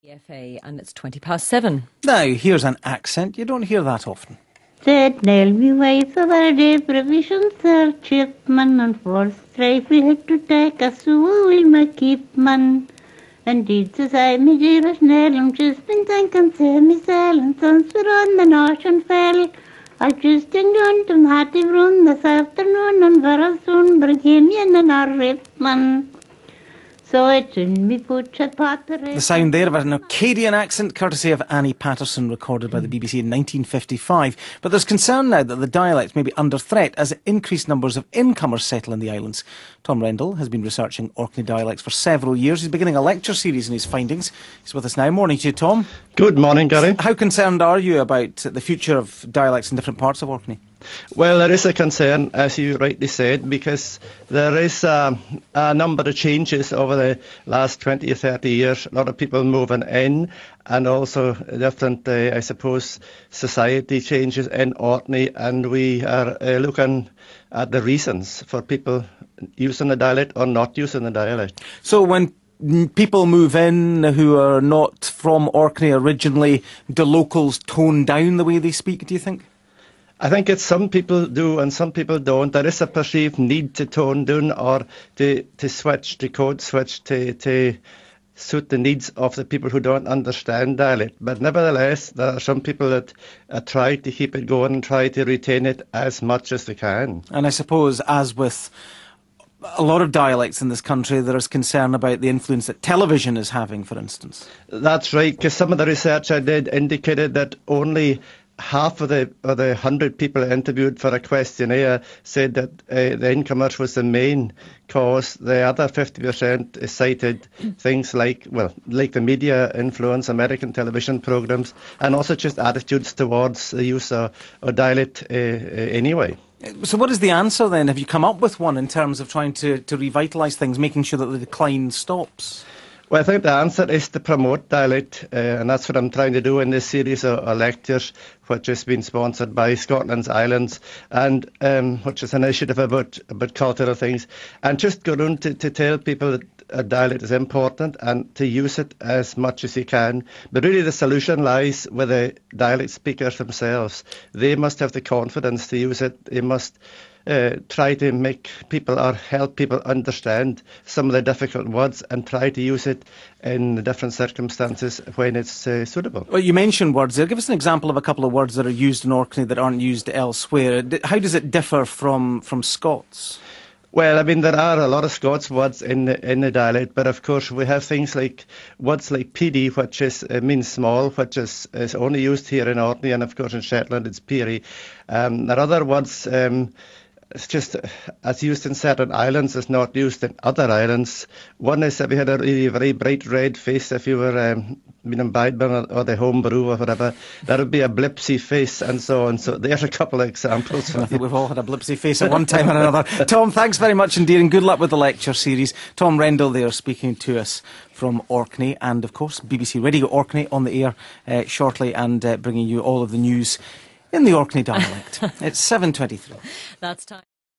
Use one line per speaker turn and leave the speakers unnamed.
FA, and it's 7:20.
Now, here's an accent you don't hear that often.
Said nail me wife of our day provision, sir, chipman, and for strife we had to take a so we my keep man. Indeed, says I, me dearest nail, I'm just been thinking, say me silent, since we're on the Northern Fell. I'll just hang on to Hattie run this afternoon, and very soon bring him in an man. So it's in me put a pottery.
The sound there of an Acadian accent, courtesy of Annie Patterson, recorded by the BBC in 1955. But there's concern now that the dialect may be under threat as increased numbers of incomers settle in the islands. Tom Rendall has been researching Orkney dialects for several years. He's beginning a lecture series in his findings. He's with us now. Morning to you, Tom.
Good morning, Gary.
How concerned are you about the future of dialects in different parts of Orkney?
Well, there is a concern, as you rightly said, because there is a number of changes over the last 20 or 30 years. A lot of people moving in, and also different, I suppose, society changes in Orkney, and we are looking at the reasons for people using the dialect or not using the dialect.
So when people move in who are not from Orkney originally, do locals tone down the way they speak, do you think?
I think it's some people do and some people don't. There is a perceived need to tone down or to switch, to code switch, to suit the needs of the people who don't understand dialect. But nevertheless, there are some people that try to keep it going and try to retain it as much as they can.
And I suppose, as with a lot of dialects in this country, there is concern about the influence that television is having, for instance. That's
right, because some of the research I did indicated that only half of the 100 people interviewed for a questionnaire said that the incomers was the main cause. The other 50% cited things like the media influence, American television programs, and also just attitudes towards the use of dialect anyway.
So what is the answer then? Have you come up with one in terms of trying to revitalise things, making sure that the decline stops?
Well, I think the answer is to promote dialect, and that's what I'm trying to do in this series of lectures, which has been sponsored by Scotland's Islands, and which is an initiative about cultural things, and just go on to tell people that a dialect is important and to use it as much as you can. But really the solution lies with the dialect speakers themselves. They must have the confidence to use it. They must try to make people or help people understand some of the difficult words and try to use it in different circumstances when it's suitable.
Well, you mentioned words there. Give us an example of a couple of words that are used in Orkney that aren't used elsewhere. How does it differ from Scots?
Well, I mean, there are a lot of Scots words in the dialect, but of course we have things like words like PD, which means small, which is only used here in Orkney, and of course in Shetland it's peerie. There are other words. It's just as used in certain islands, it's not used in other islands. One is if you had a really very bright red face, if you were in Bidburn or the home brew or whatever, that would be a blipsy face and so on. So there's a couple of examples.
I think we've all had a blipsy face at one time or another. Tom, thanks very much indeed, and good luck with the lecture series. Tom Rendall there speaking to us from Orkney, and of course BBC Radio Orkney on the air shortly, and bringing you all of the news in the Orkney dialect. It's 7:23.
That's time.